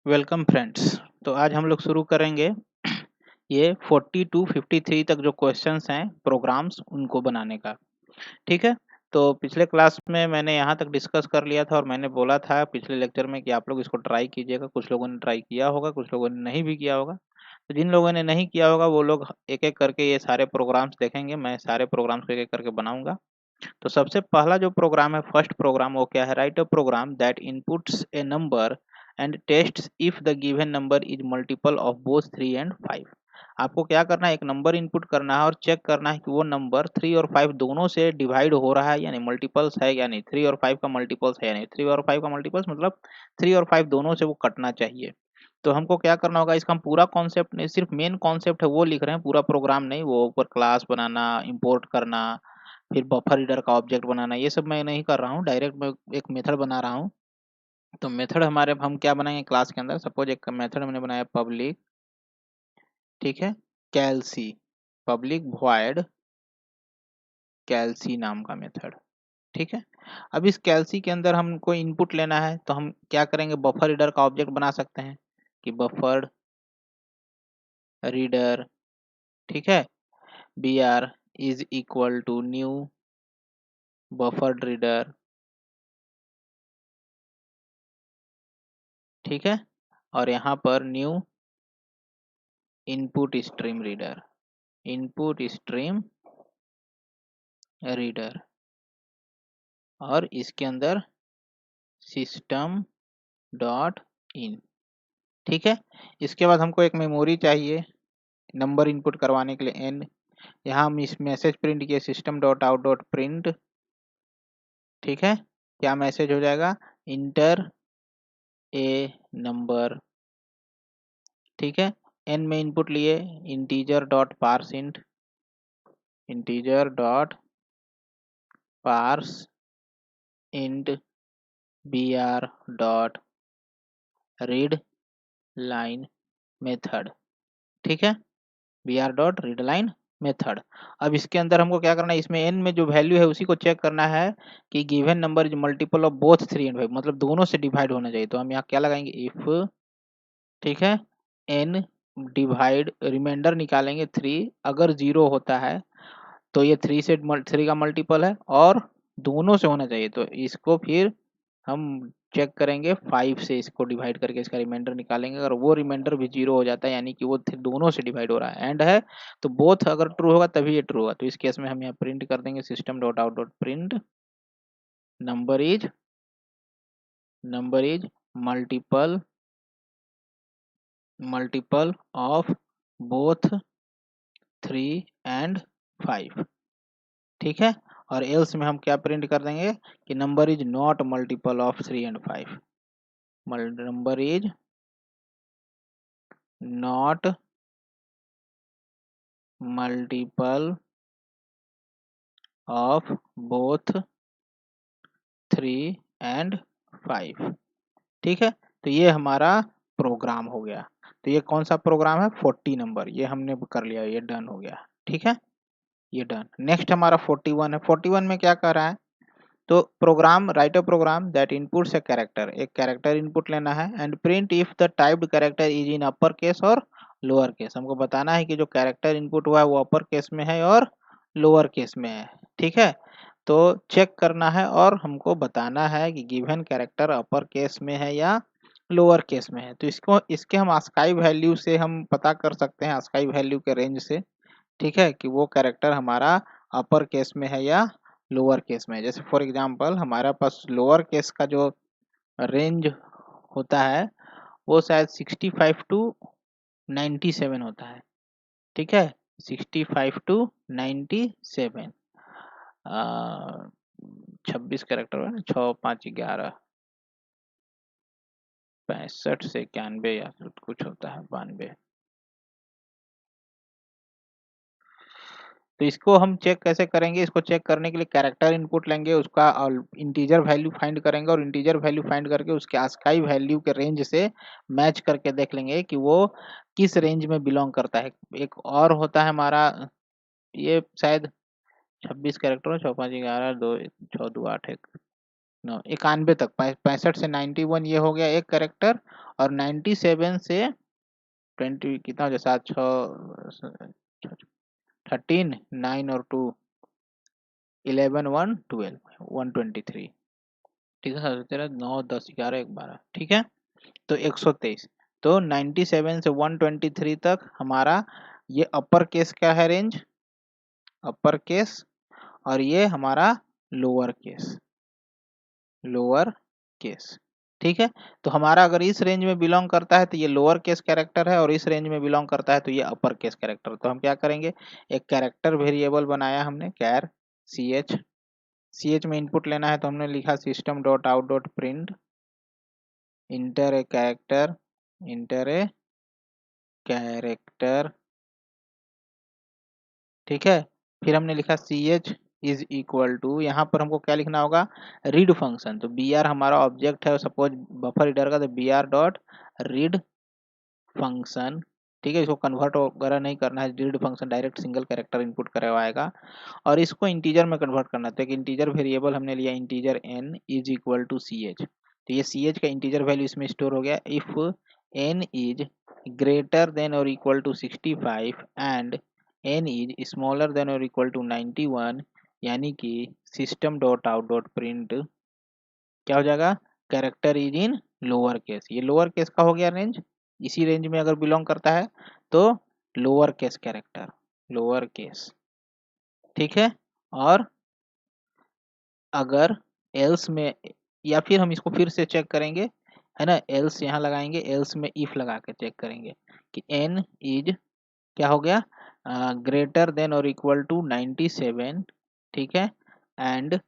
Welcome friends. तो आज हम लोग शुरू करेंगे ये 40 टू 53 तक जो क्वेश्चंस हैं प्रोग्राम्स उनको बनाने का। ठीक है। तो पिछले क्लास में मैंने यहाँ तक डिस्कस कर लिया था और मैंने बोला था पिछले लेक्चर में कि आप लोग इसको ट्राई कीजिएगा। कुछ लोगों ने ट्राई किया होगा, कुछ लोगों ने नहीं भी किया होगा। तो जिन लोगों ने नहीं किया होगा वो लोग एक एक करके ये सारे प्रोग्राम्स देखेंगे। मैं सारे प्रोग्राम्स को एक एक करके बनाऊंगा। तो सबसे पहला जो प्रोग्राम है, फर्स्ट प्रोग्राम, वो क्या है? Write a program that inputs a number and tests if the given number is multiple of both 3 and 5। आपको क्या करना है? एक नंबर इनपुट करना है और चेक करना है कि वो नंबर 3 और 5 दोनों से डिवाइड हो रहा है, यानी मल्टीपल्स है या नहीं। 3 और 5 का मल्टीपल्स है या नहीं। 3 और 5 का मल्टीपल्स मतलब 3 और 5 दोनों से वो कटना चाहिए। तो हमको क्या करना होगा? इसका हम पूरा कॉन्सेप्ट नहीं, सिर्फ मेन कॉन्सेप्ट है वो लिख रहे हैं, पूरा प्रोग्राम नहीं। वो ऊपर क्लास बनाना, इंपोर्ट करना, फिर बफर रीडर का ऑब्जेक्ट बनाना, ये सब मैं नहीं कर रहा हूँ। डायरेक्ट मैं एक मेथड बना रहा हूँ। तो मेथड हमारे हम क्या बनाएंगे क्लास के अंदर? सपोज एक मेथड मैंने बनाया पब्लिक, ठीक है, कैलसी, पब्लिक वॉइड कैलसी नाम का मेथड। ठीक है। अब इस कैलसी के अंदर हमको इनपुट लेना है, तो हम क्या करेंगे? बफर रीडर का ऑब्जेक्ट बना सकते हैं कि बफर रीडर, ठीक है, B R is equal to new buffer reader, ठीक है, और यहाँ पर new input stream reader, input stream reader, और इसके अंदर सिस्टम डॉट इन। ठीक है। इसके बाद हमको एक मेमोरी चाहिए नंबर इनपुट करवाने के लिए एन। यहाँ हम इस मैसेज प्रिंट किए system dot out dot print. ठीक है। क्या मैसेज हो जाएगा? Enter a number. ठीक है। एन में इनपुट लिए integer dot parse int, integer dot parse int B R dot read line method. ठीक है, B R dot read line method. अब इसके अंदर हमको क्या करना है? इसमें एन में जो वैल्यू है उसी को चेक करना है कि given number is multiple of both 3 and 5, मतलब दोनों से डिवाइड होना चाहिए। तो हम यहाँ क्या लगाएंगे? इफ, ठीक है, एन डिवाइड, रिमाइंडर निकालेंगे 3, अगर 0 होता है तो ये 3 से 3 का मल्टीपल है और दोनों से होना चाहिए। तो इसको फिर हम चेक करेंगे 5 से, इसको डिवाइड करके इसका रिमाइंडर निकालेंगे। अगर वो रिमाइंडर भी 0 हो जाता है यानी कि वो दोनों से डिवाइड हो रहा है, एंड है, तो बोथ अगर ट्रू होगा तभी ये ट्रू होगा। तो इस केस में हम यहाँ प्रिंट कर देंगे system dot out dot print number is, number is multiple, multiple of both 3 and 5। ठीक है। और एल्स में हम क्या प्रिंट कर देंगे कि number is not multiple of 3 and 5, number is not multiple of both 3 and 5। ठीक है। तो ये हमारा प्रोग्राम हो गया। तो ये कौन सा प्रोग्राम है? 40 नंबर, ये हमने कर लिया, ये डन हो गया। ठीक है, ये डन। नेक्स्ट हमारा 41 है। 41 में क्या कर रहा है? तो program, write a program that inputs a character, एक कैरेक्टर इनपुट लेना है, and print if the typed character is in upper case और लोअर केस। हमको बताना है कि जो कैरेक्टर इनपुट हुआ है वो अपर केस में है और लोअर केस में है। ठीक है। तो चेक करना है और हमको बताना है कि गिवन कैरेक्टर अपर केस में है या लोअर केस में है। तो इसको, इसके हम ASCII वैल्यू से हम पता कर सकते हैं, ASCII वैल्यू के रेंज से। ठीक है, कि वो कैरेक्टर हमारा अपर केस में है या लोअर केस में है। जैसे फॉर एग्जांपल हमारे पास लोअर केस का जो रेंज होता है वो शायद 65 टू 97 होता है। ठीक है, 65 टू 97, 26 कैरेक्टर है ना, 6 5 11, 65 से 91 या कुछ होता है, 92। तो इसको हम चेक कैसे करेंगे? इसको चेक करने के लिए कैरेक्टर इनपुट लेंगे, उसका इंटीजर वैल्यू फाइंड करेंगे और इंटीजर वैल्यू फाइंड करके उसके ASCII वैल्यू के रेंज से मैच करके देख लेंगे कि वो किस रेंज में बिलोंग करता है। एक और होता है हमारा, ये शायद 26 कैरेक्टर, 6 5 11 2 6 2 8 1, 91 तक, 65 से 91 ये हो गया एक कैरेक्टर, और 97 से 20 कितना हो जाए, 7 6 13 9 और 2 11 1 12 123। ठीक है सर, तेरह 9 10 11 1 12, ठीक है, तो 123। तो 97 से 123 तक हमारा ये अपर केस का है रेंज, अपर केस, और ये हमारा लोअर केस, लोअर केस। ठीक है, तो हमारा अगर इस रेंज में बिलोंग करता है तो ये लोअर केस कैरेक्टर है, और इस रेंज में बिलोंग करता है तो ये अपर केस कैरेक्टर। तो हम क्या करेंगे, एक कैरेक्टर वेरिएबल बनाया हमने, char C H, C H में इनपुट लेना है तो हमने लिखा system dot out dot print enter a character, enter a character. ठीक है, फिर हमने लिखा C H is equal to, यहाँ पर हमको क्या लिखना होगा, रीड फंक्शन। तो बी आर हमारा ऑब्जेक्ट है, सपोज बफर रीडर का, तो B R dot read function. ठीक है, इसको कन्वर्ट वगैरह नहीं करना है, read function direct single character input करवाएगा, और इसको इंटीजर में कन्वर्ट करना है। तो एक इंटीजर वेरिएबल हमने लिया, integer N is equal to C H. तो ये सी एच का इंटीजर वैल्यू इसमें स्टोर हो गया। If N is greater than और equal to 65 and N is smaller than और इक्वल टू 91, यानी कि system dot out dot print क्या हो जाएगा, character is in lower case. ये लोअर केस का हो गया रेंज, इसी रेंज में अगर बिलोंग करता है तो lower case character, lower case. ठीक है, और अगर एल्स में, या फिर हम इसको फिर से चेक करेंगे, है ना, एल्स यहाँ लगाएंगे, एल्स में इफ लगा के चेक करेंगे कि एन इज क्या हो गया, ग्रेटर देन और इक्वल टू 97, ठीक है, एंड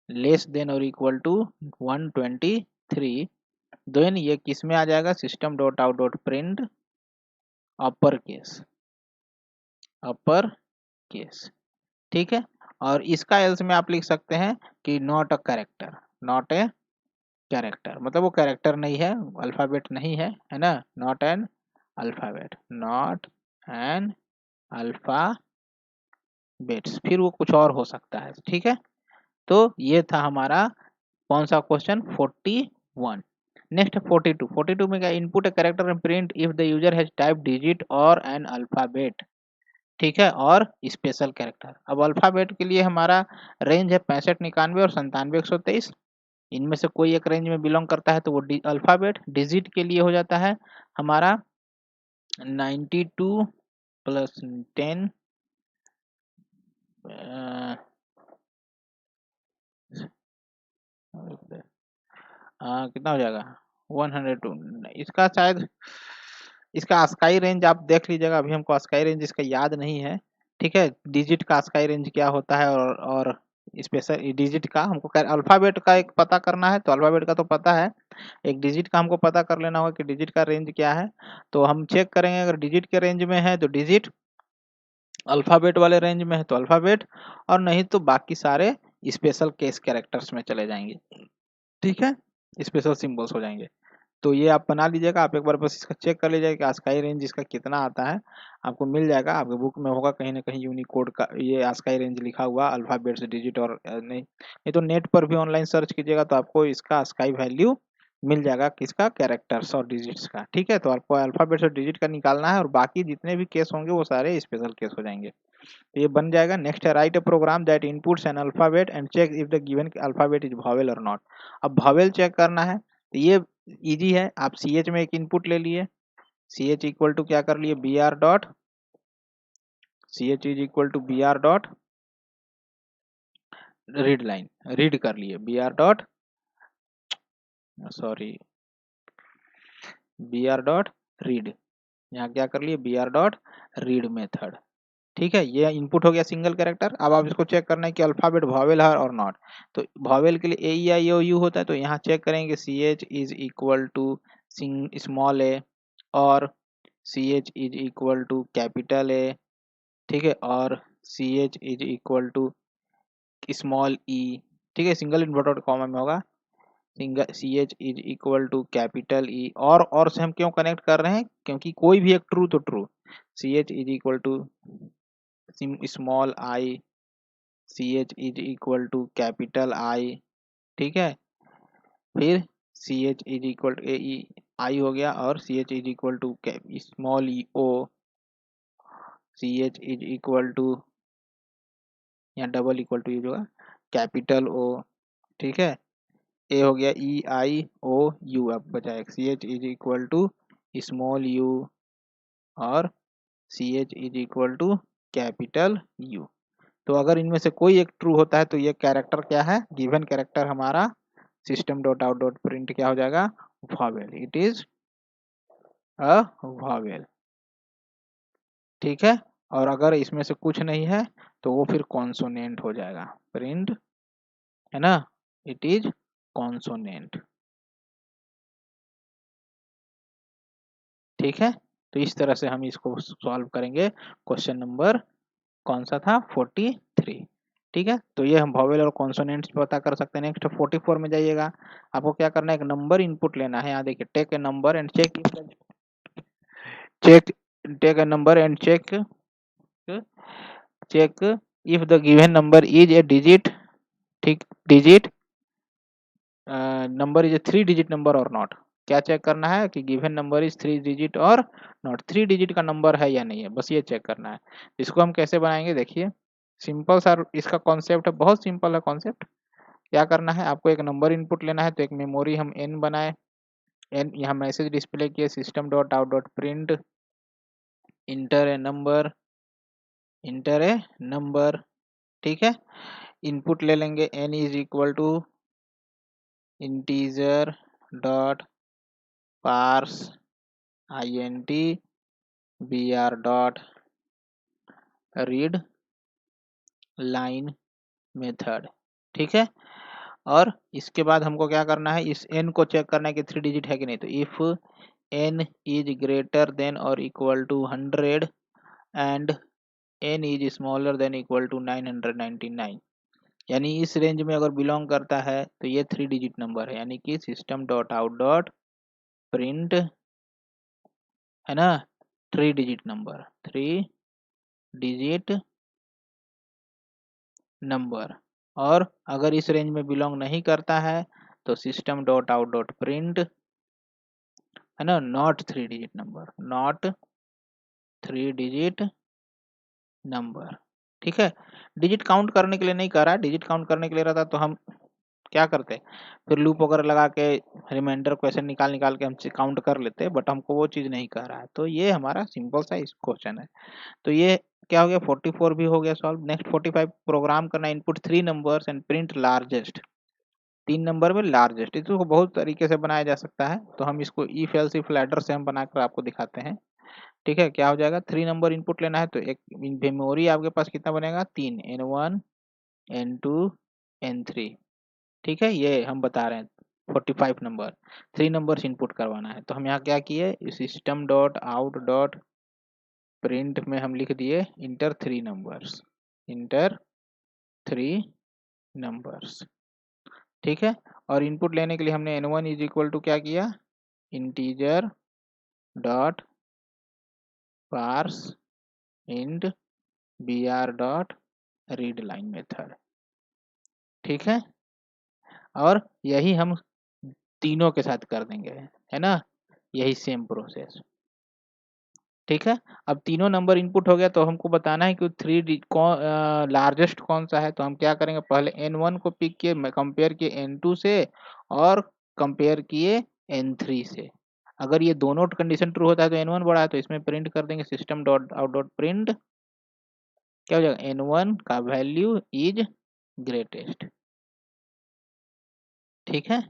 लेस देन और इक्वल टू 123, देन ये किस में आ जाएगा, system dot out dot print upper case, upper case. ठीक है, और इसका एल्स में आप लिख सकते हैं कि not a character, not a character, मतलब वो कैरेक्टर नहीं है, अल्फाबेट नहीं है, है ना, not an alphabet, not an alphabets, फिर वो कुछ और हो सकता है। ठीक है, तो ये था हमारा कौन सा क्वेश्चन, 41। नेक्स्ट 42, 42 में क्या, input a character and print if the user has type digit और एन अल्फाबेट। ठीक है, और स्पेशल कैरेक्टर। अब अल्फाबेट के लिए हमारा रेंज है 65 91 और 97 123, इनमें से कोई एक रेंज में बिलोंग करता है तो वो अल्फाबेट। डिजिट के लिए हो जाता है हमारा 92 प्लस 10, कितना हो जाएगा, 102। इसका शायद, इसका अस्काई रेंज आप देख लीजिएगा, अभी हमको अस्काई रेंज इसका याद नहीं है। ठीक है, डिजिट का अस्काई रेंज क्या होता है, और स्पेशल डिजिट का हमको अल्फाबेट का एक पता करना है, तो अल्फाबेट का तो पता है, एक डिजिट का हमको पता कर लेना होगा कि डिजिट का रेंज क्या है। तो हम चेक करेंगे, अगर डिजिट के रेंज में है तो डिजिट, अल्फाबेट वाले रेंज में है तो अल्फाबेट, और नहीं तो बाकी सारे स्पेशल केस कैरेक्टर्स में चले जाएंगे। ठीक है, स्पेशल सिंबल्स हो जाएंगे। तो ये आप बना लीजिएगा, आप एक बार बस इसका चेक कर लीजिएगा कि आस्काई रेंज इसका कितना आता है, आपको मिल जाएगा, आपके बुक में होगा कहीं ना कहीं यूनिकोड का ये आस्काई रेंज लिखा हुआ, अल्फाबेट्स डिजिट, और नहीं तो नेट पर भी ऑनलाइन सर्च कीजिएगा तो आपको इसका आस्काई वैल्यू मिल जाएगा, किसका, कैरेक्टर्स और डिजिट्स का। ठीक है, तो आपको अल्फाबेट्स और डिजिट का निकालना है, और बाकी जितने भी केस होंगे वो सारे स्पेशल केस हो जाएंगे। तो ये बन जाएगा। नेक्स्ट है, write a program that inputs an alphabet and check if the given alphabet is vowel or not. अब वॉवेल चेक करना है तो ये इजी है, आप सी एच में एक इनपुट ले लिए, सी एच इक्वल टू क्या कर लिए, B R dot, C H is equal to B R dot read line, read कर लिए, B R dot, sorry, B R dot read, यहाँ क्या कर लिए, B R dot read method. ठीक है, ये इनपुट हो गया सिंगल कैरेक्टर। अब आप इसको चेक करना है कि अल्फाबेट वॉवेल है और नॉट। तो वॉवेल के लिए ए ई आई ओ यू होता है, तो यहाँ चेक करेंगे C H is equal to small a, और C H is equal to capital A. ठीक है, और C H is equal to small e. ठीक है, सिंगल इन्वर्टेड कॉमा में होगा, single C H is equal to capital E, और से हम क्यों कनेक्ट कर रहे हैं, क्योंकि कोई भी एक ट्रू तो true, C H is equal to small i, C H is equal to capital I. ठीक है, फिर C H is equal to A I हो गया, और C H is equal to small e o, C H is equal to या double equal to use होगा capital O, ठीक है। ए हो गया ई आई ओ यू, अब बचा C H is equal to small u, और C H is equal to capital U. तो अगर इनमें से कोई एक ट्रू होता है तो ये कैरेक्टर क्या है, गिवन कैरेक्टर हमारा system dot out dot print क्या हो जाएगा, vowel, it is a vowel, ठीक है। और अगर इसमें से कुछ नहीं है तो वो फिर कॉन्सोनेंट हो जाएगा, प्रिंट, है ना, इट इज कॉन्सोनेंट, ठीक है। तो इस तरह से हम इसको सॉल्व करेंगे। क्वेश्चन नंबर कौन सा था, 43, ठीक है। तो ये हम वॉवेल और कॉन्सोनेंट्स पता कर सकते हैं। नेक्स्ट 44 में जाइएगा, आपको क्या करना है, एक नंबर इनपुट लेना है। यहाँ देखिए, take a number and check take a number and check if the given number is a digit, ठीक, digit number is a 3 digit number or not. क्या चेक करना है कि given number is 3 digit or not, 3 digit का number है या नहीं है, बस ये चेक करना है। इसको हम कैसे बनाएंगे, देखिए सिंपल सा इसका कॉन्सेप्ट है, बहुत सिंपल है कॉन्सेप्ट। क्या करना है, आपको एक नंबर इनपुट लेना है, तो एक मेमोरी हम एन बनाए, एन यहाँ मैसेज डिस्प्ले किए, system dot out dot print enter a number, enter a number, ठीक है। इनपुट ले लेंगे, N is equal to integer dot parse int br dot read line method, ठीक है। और इसके बाद हमको क्या करना है, इस n को चेक करना है कि 3 डिजिट है कि नहीं। तो if n is greater than और equal to 100 and n is smaller than equal to 999, यानी इस रेंज में अगर बिलोंग करता है तो ये 3 डिजिट नंबर है, यानी कि system dot out dot print, है ना, 3 डिजिट नंबर, 3 डिजिट नंबर। और अगर इस रेंज में बिलोंग नहीं करता है तो system dot out dot print, है ना, not 3 digit number, not 3 digit number, ठीक है। डिजिट काउंट करने के लिए नहीं कर रहा है, डिजिट काउंट करने के लिए रहता तो हम क्या करते, फिर लूप वगैरह लगा के रिमाइंडर क्वेश्चन निकाल निकाल के हम काउंट कर लेते, बट हमको वो चीज नहीं कर रहा है। तो ये हमारा सिंपल सा इस क्वेश्चन है। तो ये क्या हो गया, 44 भी हो गया सॉल्व। नेक्स्ट 45, प्रोग्राम करना, input 3 numbers and print largest, 3 number में लार्जेस्ट। इसको बहुत तरीके से बनाया जा सकता है, तो हम इसको इफ एल्स इफ लैडर से हम बनाकर आपको दिखाते हैं, ठीक है। क्या हो जाएगा, 3 नंबर इनपुट लेना है, तो एक मेमोरी आपके पास कितना बनेगा, 3, N1 N2 N3, ठीक है। ये हम बता रहे हैं 45 नंबर, 3 नंबर्स इनपुट करवाना है। तो हम यहाँ क्या किए, system dot out dot print में हम लिख दिए इंटर 3 नंबर्स, इंटर 3 नंबर्स, ठीक है। और इनपुट लेने के लिए हमने N1 इज इक्वल टू क्या किया, integer dot parse int br dot read line method, ठीक है। और यही हम तीनों के साथ कर देंगे, है ना, यही सेम प्रोसेस, ठीक है। अब तीनों नंबर इनपुट हो गया, तो हमको बताना है कि 3 लार्जेस्ट कौन सा है। तो हम क्या करेंगे, पहले N1 को पिक किए, कंपेयर किए N2 से, और कंपेयर किए N3 से। अगर ये दोनों कंडीशन ट्रू होता है तो N1 बड़ा है, तो इसमें प्रिंट कर देंगे system dot out dot print, क्या हो जाएगा, N1 का वैल्यू इज ग्रेटेस्ट, ठीक है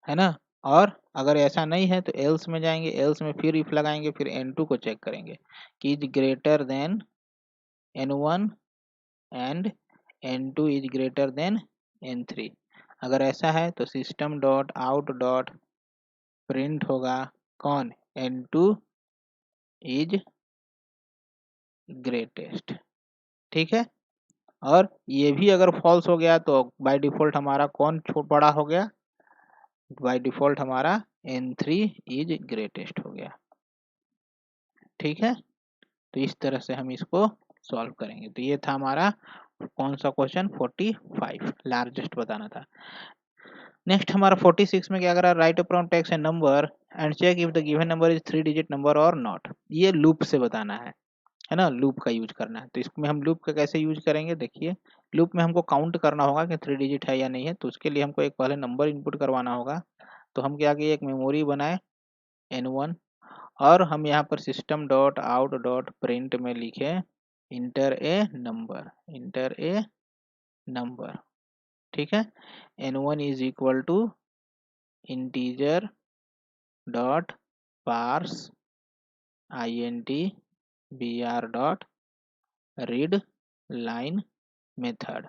ना। और अगर ऐसा नहीं है तो एल्स में जाएंगे, एल्स में फिर इफ लगाएंगे, फिर N2 को चेक करेंगे कि is greater then N1 and N2 is greater then N3। अगर ऐसा है तो system dot out dot print होगा कौन, N2 इज ग्रेटेस्ट, ठीक है। और ये भी अगर फॉल्स हो गया तो बाय डिफॉल्ट हमारा कौन बड़ा हो गया, बाय डिफॉल्ट हमारा N3 इज ग्रेटेस्ट हो गया, ठीक है। तो इस तरह से हम इसको सॉल्व करेंगे। तो ये था हमारा कौन सा क्वेश्चन, 45, लार्जेस्ट बताना था। नेक्स्ट हमारा 46 में क्या कर रहा है, write a prompt text a number and check if the given number is 3 digit number or not. ये लूप से बताना है ना, लूप का यूज करना है। तो इसमें हम लूप का कैसे यूज करेंगे, देखिए लूप में हमको काउंट करना होगा कि 3 डिजिट है या नहीं है, तो उसके लिए हमको एक पहले नंबर इनपुट करवाना होगा। तो हम क्या किए, एक मेमोरी बनाए n1, और हम यहाँ पर system dot out dot print में लिखे enter a number, enter a number. ठीक है, n1 is equal to integer dot parse int br dot read line method.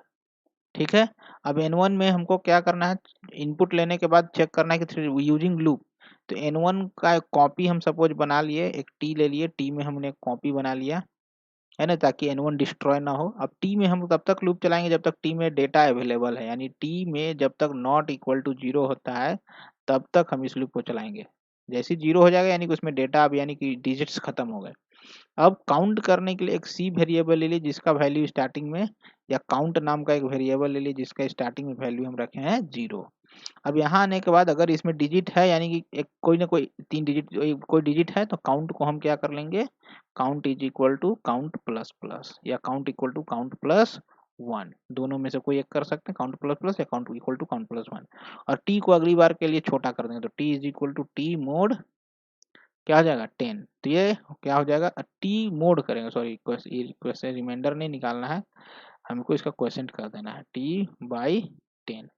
ठीक है, अब n1 में हमको क्या करना है, इनपुट लेने के बाद चेक करना है कि यूजिंग लूप। तो n1 का एक कॉपी हम सपोज बना लिए, एक t ले लिए, t में हमने एक कॉपी बना लिया है ना, ताकि n1 डिस्ट्रॉय ना हो। अब t में हम तब तक लूप चलाएंगे जब तक t में डेटा अवेलेबल है, यानी t में जब तक नॉट इक्वल टू 0 होता है तब तक हम इस लूप को चलाएंगे। जैसे 0 हो जाएगा यानी कि उसमें डेटा, अब यानी कि डिजिट्स खत्म हो गए। अब काउंट करने के लिए एक सी वेरिएबल ले लीजिए जिसका वैल्यू स्टार्टिंग में, या काउंट नाम का एक वेरिएबल ले लीजिए जिसका स्टार्टिंग में वैल्यू हम रखे हैं 0। अब यहाँ आने के बाद अगर इसमें डिजिट है, यानी कि एक कोई ना कोई 3 डिजिट कोई डिजिट है, तो काउंट को हम क्या कर लेंगे, count is equal to count plus plus, या count equal to count plus 1, दोनों में से कोई एक कर सकते हैं, काउंट प्लस प्लस या count equal to count plus 1। और टी को अगली बार के लिए छोटा कर देंगे, तो T is equal to T mod क्या हो जाएगा 10। तो ये क्या हो जाएगा, टी मोड करेंगे, सॉरी क्वेश्चन रिमाइंडर नहीं निकालना है हमको, इसका क्वेश्चन कर देना है टी बाई 10।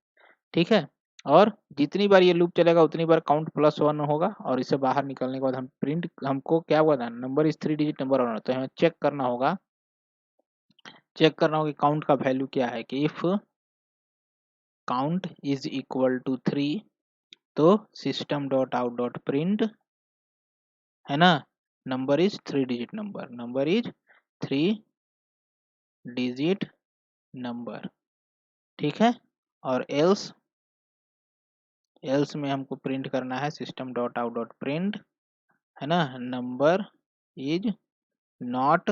ठीक है, और जितनी बार ये लूप चलेगा उतनी बार काउंट प्लस 1 होगा, और इसे बाहर निकलने के बाद हम प्रिंट, हमको क्या हुआ था, नंबर इज 3 डिजिट नंबर होना, तो हमें चेक करना होगा, कि काउंट का वैल्यू क्या है, कि if count is equal to 3, तो system dot out dot print है ना, number is 3 digit number, number is 3 digit number. ठीक है, और एल्स, में हमको प्रिंट करना है system dot out dot print है ना, number is not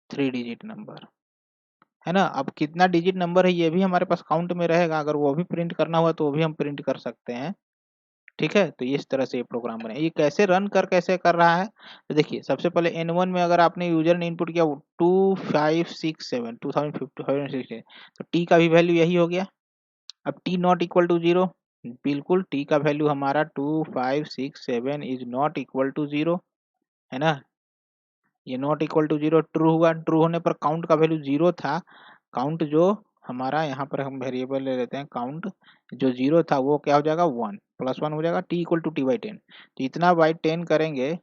3 digit number है ना। अब कितना डिजिट नंबर है ये भी हमारे पास काउंट में रहेगा, अगर वो भी प्रिंट करना हुआ तो वो भी हम प्रिंट कर सकते हैं। ठीक है, तो इस तरह से ये प्रोग्राम बने। ये कैसे रन कैसे कर रहा है, तो देखिए सबसे पहले n1 में अगर आपने यूजर ने इनपुट किया 2567 2015 तो t का भी वैल्यू यही हो गया। अब t नॉट इक्वल टू 0, बिल्कुल t का वैल्यू हमारा 2567 इज नॉट इक्वल टू 0 है ना, ये नॉट इक्वल टू 0 ट्रू हुआ। ट्रू होने पर काउंट का वैल्यू 0 था, काउंट जो हमारा यहाँ पर हम वेरिएबल ले लेते हैं, काउंट जो 0 था वो क्या हो जाएगा 1 प्लस 1 हो जाएगा, t equal to T by 10। तो इतना बाई 10 करेंगे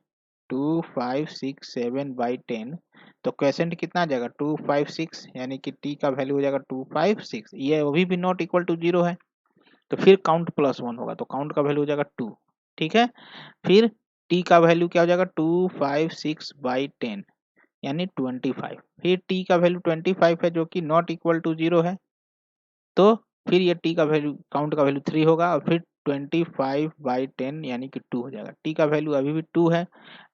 2567 बाई 10, तो क्वेश्चन कितना आ जाएगा 256, यानी कि t का वैल्यू हो जाएगा 256, ये अभी भी नॉट इक्वल टू 0 है। तो फिर काउंट प्लस 1 होगा, तो काउंट का वैल्यू हो जाएगा 2। ठीक है, फिर t का वैल्यू क्या हो जाएगा 256 बाई 10 यानी 25, फिर t का वैल्यू 25 है जो कि नॉट इक्वल टू 0 है, तो फिर ये t का वैल्यू, काउंट का वैल्यू 3 होगा, और फिर 25 बाई 10 यानी कि 2 हो जाएगा। t का वैल्यू अभी भी 2 है,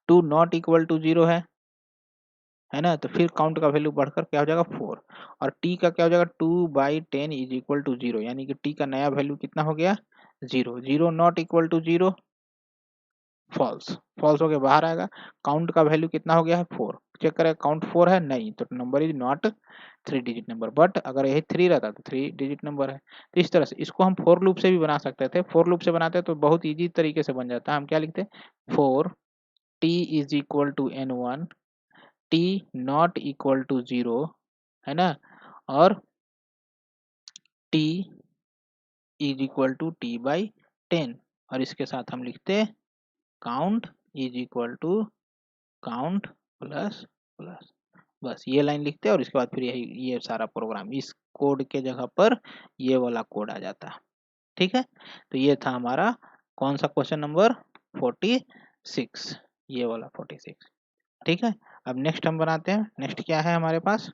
2 नॉट इक्वल टू 0 है ना, तो फिर काउंट का वैल्यू बढ़कर क्या हो जाएगा 4, और t का क्या हो जाएगा 2 बाई 10 इज इक्वल टू 0, यानी कि t का नया वैल्यू कितना हो गया 0, 0 not equal to 0, false, false होके बाहर आएगा। काउंट का वैल्यू कितना हो गया है 4, चेक करें काउंट 4 है नहीं, तो number is not 3 digit number, but अगर यही 3 रहता तो 3 डिजिट नंबर है। तो इस तरह से इसको हम फोर लूप से भी बना सकते थे, फोर लूप से बनाते तो बहुत ईजी तरीके से बन जाता है। हम क्या लिखते for T is equal to n1, T not equal to 0 है ना, और T is equal to T by 10, और इसके साथ हम लिखते count is equal to count plus plus, बस ये लाइन लिखते हैं, और इसके बाद फिर यही ये सारा प्रोग्राम, इस कोड के जगह पर ये वाला कोड आ जाता है। ठीक है, तो ये था हमारा कौन सा क्वेश्चन नंबर 46, ये वाला 46। ठीक है, अब नेक्स्ट हम बनाते हैं, नेक्स्ट क्या है हमारे पास,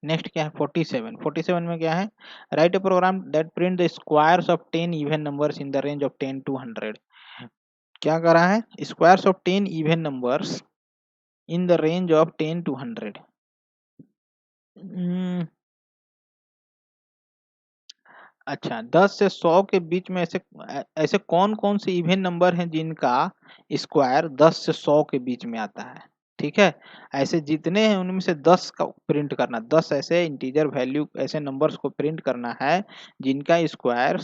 नेक्स्ट क्या है 47। 47 में क्या है, write a program that print the squares of 10 even numbers in the range of 10 to 100। क्या कर रहा है, squares of 10 even numbers in the range of 10 to 100। अच्छा, 10 से 100 के बीच में ऐसे ऐसे कौन कौन से इवन नंबर हैं जिनका स्क्वायर 10 से 100 के बीच में आता है। ठीक है, ऐसे जितने हैं उनमें से 10 का प्रिंट करना, 10 ऐसे इंटीजर वैल्यू ऐसे नंबर्स को प्रिंट करना है जिनका स्क्वायर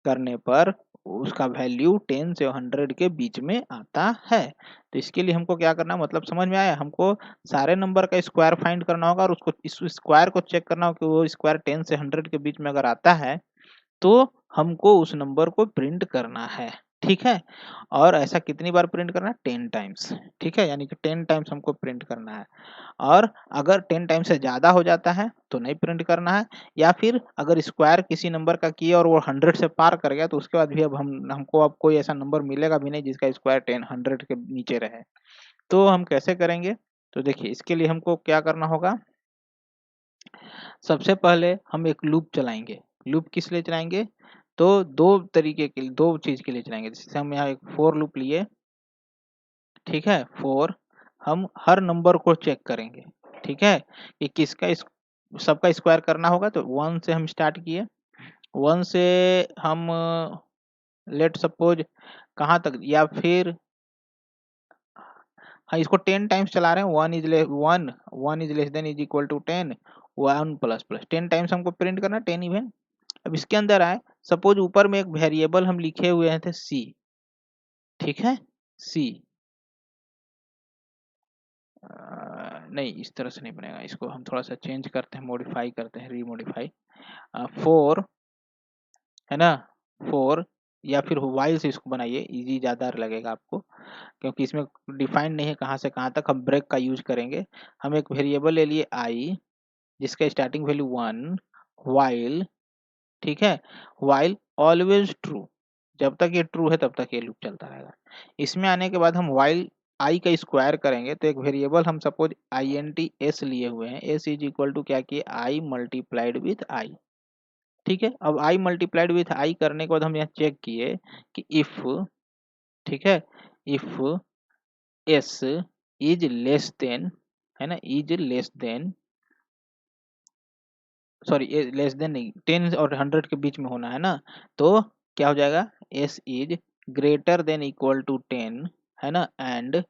करने पर उसका वैल्यू 10 से 100 के बीच में आता है। तो इसके लिए हमको क्या करना, मतलब समझ में आया, हमको सारे नंबर का स्क्वायर फाइंड करना होगा और उसको इस स्क्वायर को चेक करना होगा कि वो स्क्वायर 10 से 100 के बीच में अगर आता है तो हमको उस नंबर को प्रिंट करना है। ठीक है, और ऐसा कितनी बार प्रिंट करना है, 10 टाइम्स। ठीक है, यानी कि 10 टाइम्स हमको प्रिंट करना है। और अगर 10 टाइम्स से ज्यादा हो जाता है तो नहीं प्रिंट करना है, या फिर अगर स्क्वायर किसी नंबर का किया और वो 100 से पार कर गया तो उसके बाद भी अब हमको अब कोई ऐसा नंबर मिलेगा भी नहीं जिसका स्क्वायर 100 के नीचे रहे। तो हम कैसे करेंगे, तो देखिए इसके लिए हमको क्या करना होगा, सबसे पहले हम एक लूप चलाएंगे। लूप किस लिए चलाएंगे, तो दो तरीके के, दो चीज के लिए चलाएंगे। जैसे हम यहाँ एक फोर लूप लिए, ठीक है, फोर, हम हर नंबर को चेक करेंगे। ठीक है, कि किसका सबका स्क्वायर करना होगा, तो 1 से हम स्टार्ट किए। 1 से हम लेट सपोज कहाँ तक, या फिर हाँ इसको 10 टाइम्स चला रहे हैं। 1 is equal to 10, 1 plus plus 10 times हमको प्रिंट करना, 10 इवन। अब इसके अंदर आए, सपोज ऊपर में एक वेरिएबल हम लिखे हुए हैं थे सी। ठीक है, सी, नहीं इस तरह से नहीं बनेगा, इसको हम थोड़ा सा चेंज करते हैं, मॉडिफाई करते हैं, रीमॉडिफाई। 4 है ना, 4, या फिर वाइल से इसको बनाइए, इजी ज़्यादा लगेगा आपको, क्योंकि इसमें डिफाइन नहीं है कहाँ से कहाँ तक। हम ब्रेक का यूज करेंगे। हम एक वेरिएबल ले लिए आई जिसका स्टार्टिंग वैल्यू 1, वाइल, ठीक है, वाइल ऑलवेज ट्रू, जब तक ये ट्रू है तब तक ये लूप चलता रहेगा। इसमें आने के बाद हम वाइल आई का स्क्वायर करेंगे, तो एक वेरिएबल हम suppose I N T S लिए हुए हैं, एस इज इक्वल टू क्या किए, आई मल्टीप्लाइड विथ आई। ठीक है, अब आई मल्टीप्लाइड विथ आई करने के बाद हम यहाँ चेक किए कि इफ, ठीक है, if S is less then, है ना, is less then, sorry less than नहीं, 10 और 100 के बीच में होना है ना, तो क्या हो जाएगा, S is greater than equal to 10, है ना, and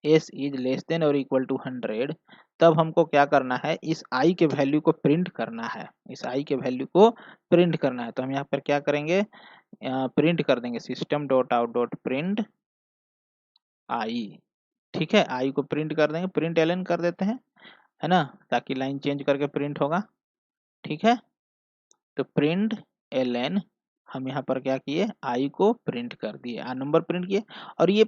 S is less than और इक्वल टू 100। तब हमको क्या करना है, इस आई के वैल्यू को प्रिंट करना है, इस आई के वैल्यू को प्रिंट करना है। तो हम यहाँ पर क्या करेंगे, प्रिंट कर देंगे system dot out dot print i. ठीक है, आई को प्रिंट कर देंगे, प्रिंट एलन कर देते हैं, है ना, ताकि लाइन चेंज करके प्रिंट होगा। ठीक है, तो प्रिंट एलन, हम यहाँ पर क्या किए, आई को प्रिंट कर दिए, नंबर प्रिंट किए। और ये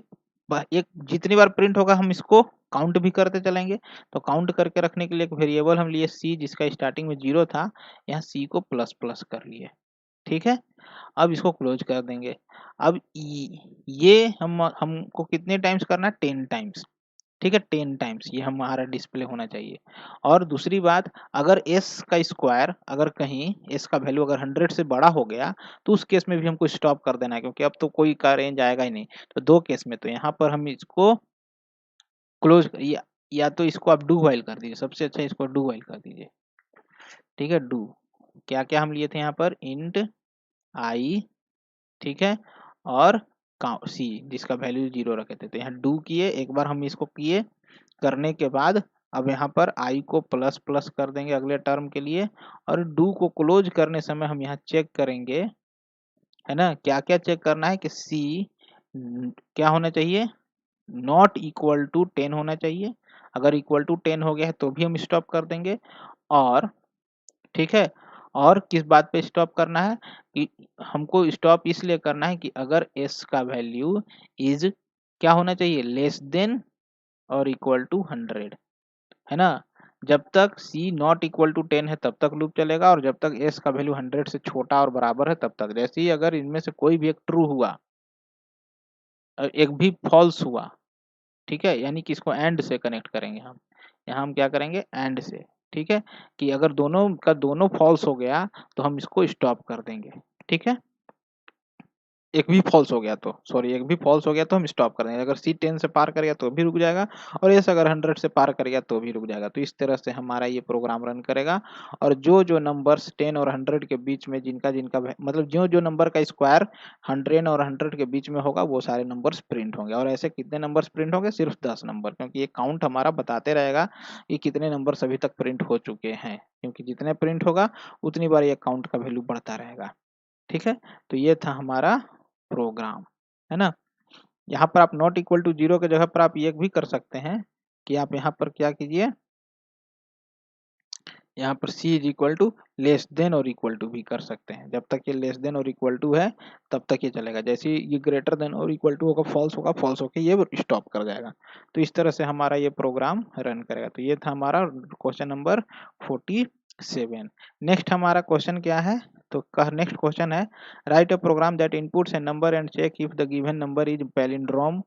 एक जितनी बार प्रिंट होगा हम इसको काउंट भी करते चलेंगे। तो काउंट करके रखने के लिए एक वेरिएबल हम लिए सी जिसका स्टार्टिंग में 0 था, यहाँ सी को प्लस प्लस कर लिए। ठीक है, अब इसको क्लोज कर देंगे। अब ये हमको कितने टाइम्स करना है, 10 टाइम्स। ठीक है, 10 टाइम्स ये हमारा डिस्प्ले होना चाहिए। और दूसरी बात, अगर s का स्क्वायर, अगर कहीं s का वैल्यू अगर 100 से बड़ा हो गया तो उस केस में भी हमको स्टॉप कर देना है, क्योंकि अब तो कोई का रेंज आएगा ही नहीं। तो दो केस में, तो यहाँ पर हम इसको क्लोज, या तो इसको आप डू वाइल कर दीजिए, सबसे अच्छा इसको डू वाइल कर दीजिए। ठीक है, डू, क्या क्या हम लिए थे यहाँ पर, इंट आई, ठीक है, और सी जिसका वैल्यू 0 रखे थे। तो यहाँ डू किए, एक बार हम इसको किए, करने के बाद अब यहाँ पर आई को प्लस प्लस कर देंगे अगले टर्म के लिए। और डू को क्लोज करने समय हम यहाँ चेक करेंगे, है ना, क्या क्या चेक करना है, कि सी क्या होना चाहिए, नॉट इक्वल टू 10 होना चाहिए। अगर इक्वल टू 10 हो गया है तो भी हम स्टॉप कर देंगे। और ठीक है, और किस बात पे स्टॉप करना है, कि हमको स्टॉप इसलिए करना है कि अगर एस का वैल्यू इज क्या होना चाहिए, लेस देन और इक्वल टू 100, है ना। जब तक c नॉट इक्वल टू 10 है तब तक लूप चलेगा, और जब तक s का वैल्यू 100 से छोटा और बराबर है तब तक। जैसे ही अगर इनमें से कोई भी एक ट्रू हुआ और एक भी फॉल्स हुआ, ठीक है, यानी कि इसको एंड से कनेक्ट करेंगे हम, यहाँ हम क्या करेंगे, एंड से। ठीक है, कि अगर दोनों का दोनों फॉल्स हो गया तो हम इसको स्टॉप कर देंगे। ठीक है, एक भी फॉल्स हो गया तो सॉरी एक भी फॉल्स हो गया तो हम स्टॉप कर देंगे। अगर सी 10 से पार कर गया तो भी रुक जाएगा, और एस अगर 100 से पार कर गया तो भी रुक जाएगा। तो इस तरह से हमारा ये प्रोग्राम रन करेगा, और जो जो नंबर्स 10 और 100 के बीच में जिनका जिनका मतलब जो जो नंबर का स्क्वायर 100 और 100 के बीच में होगा वो सारे नंबर्स प्रिंट होंगे। और ऐसे कितने नंबर्स प्रिंट होंगे? सिर्फ 10 नंबर, क्योंकि ये काउंट हमारा बताते रहेगा कि कितने नंबर्स अभी तक प्रिंट हो चुके हैं, क्योंकि जितने प्रिंट होगा उतनी बार ये काउंट का वैल्यू बढ़ता रहेगा। ठीक है, तो ये था हमारा प्रोग्राम, है ना। यहाँ पर आप नॉट इक्वल टू 0 के जगह पर आप ये भी कर सकते हैं कि आप यहाँ पर क्या कीजिए, यहाँ पर c is equal to less than और इक्वल टू भी कर सकते हैं। जब तक ये लेस देन और इक्वल टू है तब तक ये चलेगा, जैसे ये ग्रेटर देन और इक्वल टू होगा फॉल्स होकर ये स्टॉप कर जाएगा। तो इस तरह से हमारा ये प्रोग्राम रन करेगा। तो ये था हमारा क्वेश्चन नंबर 47। नेक्स्ट हमारा क्वेश्चन क्या है? तो नेक्स्ट क्वेश्चन है, write a program that inputs a number and check if the given number is palindrome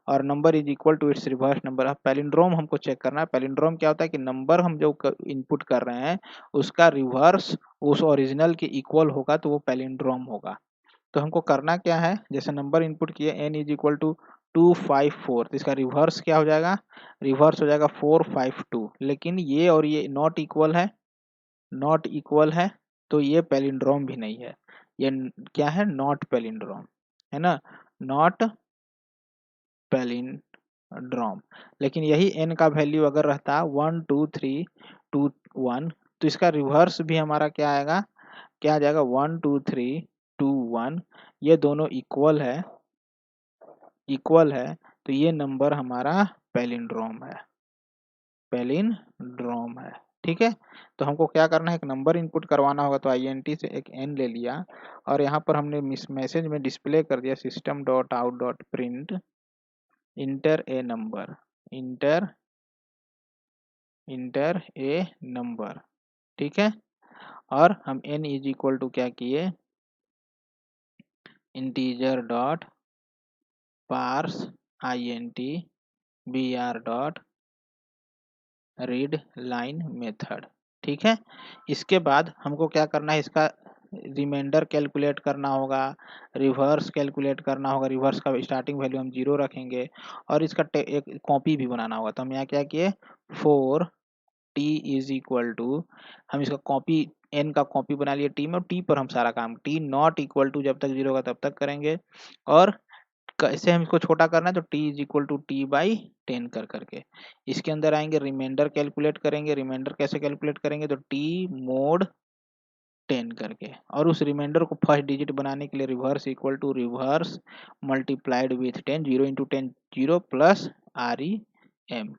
or number is equal to its reverse number. अब पैलिंड्रोम हमको चेक करना है। Palindrome क्या होता है कि नंबर हम जो इनपुट कर रहे हैं उसका रिवर्स उस ओरिजिनल के इक्वल होगा तो वो पैलिंड्रोम होगा। तो हमको करना क्या है, जैसे नंबर इनपुट किए n इज इक्वल टू 254, तो इसका रिवर्स क्या हो जाएगा? रिवर्स हो जाएगा 452। लेकिन ये और ये नॉट इक्वल है, नॉट इक्वल है, तो ये पैलिंड्रोम भी नहीं है। ये क्या है? नॉट पैलिंड्रोम, है ना, नॉट पैलिंड्रोम। लेकिन यही n का वैल्यू अगर रहता 1 2 3 2 1, तो इसका रिवर्स भी हमारा क्या आएगा? क्या आ जाएगा? 1 2 3 2 1। ये दोनों इक्वल है, इक्वल है, तो ये नंबर हमारा पैलिंड्रोम है, पैलिंड्रोम है। ठीक है, तो हमको क्या करना है, एक नंबर इनपुट करवाना होगा। तो INT से एक n ले लिया और यहाँ पर हमने मैसेज में डिस्प्ले कर दिया system dot out dot print enter a number, enter enter a number. ठीक है, और हम n इज इक्वल टू क्या किए, integer dot parse INT br dot read line method. ठीक है, इसके बाद हमको क्या करना है, इसका रिमाइंडर कैलकुलेट करना होगा, रिवर्स कैलकुलेट करना होगा। रिवर्स का स्टार्टिंग वैल्यू हम 0 रखेंगे, और इसका एक कॉपी भी बनाना होगा। तो हम यहाँ क्या किए, 4 t इज इक्वल टू, हम इसका कॉपी n का कॉपी बना लिए t में, और t पर हम सारा काम t नॉट इक्वल टू जब तक 0 होगा तब तक करेंगे। और कैसे हम इसको छोटा करना है, तो t is equal to T by 10 कर करके इसके अंदर आएंगे, रिमाइंडर कैलकुलेट करेंगे। रिमाइंडर कैसे कैलकुलेट करेंगे, तो t मोड 10 करके, और उस रिमाइंडर को फर्स्ट डिजिट बनाने के लिए reverse equal to reverse multiplied with 10, 0 into 10 0 plus REM।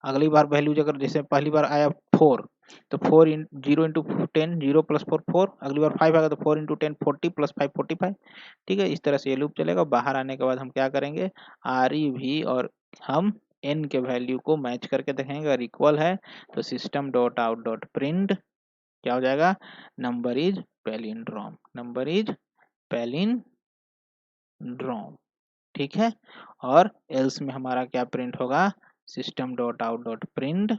अगली बार वैल्यू अगर जैसे पहली बार आया 4, तो 4 0 इंटू 10 0 प्लस 4 4, अगली बार 5 आएगा तो 4 इंटू 10 40 प्लस 5 45। ठीक है, इस तरह से ये लूप चलेगा। बाहर आने के बाद हम क्या करेंगे, REV और हम n के वैल्यू को मैच करके देखेंगे, अगर इक्वल है तो system dot out dot print क्या हो जाएगा, number is palindrome, number is palindrome. ठीक है, और एल्स में हमारा क्या प्रिंट होगा, system dot out dot print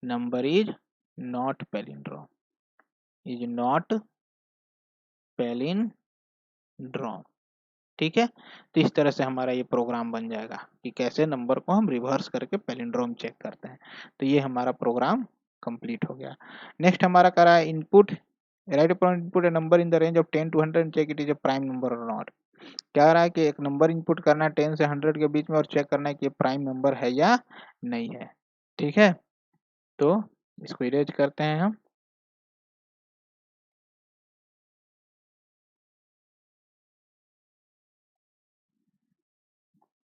number is not palindrome, is not palindrome. ठीक है, तो इस तरह से हमारा ये प्रोग्राम बन जाएगा कि कैसे नंबर को हम रिवर्स करके पैलिंड्रोम चेक करते हैं। तो ये हमारा प्रोग्राम कंप्लीट हो गया। नेक्स्ट हमारा करा है input, write input a number in the range of 10 to 100 check it is a prime number or not. क्या रहा है कि एक नंबर इनपुट करना है 10 से 100 के बीच में और चेक करना है कि ये प्राइम नंबर है या नहीं है। ठीक है, तो इसको इरेज करते हैं हम।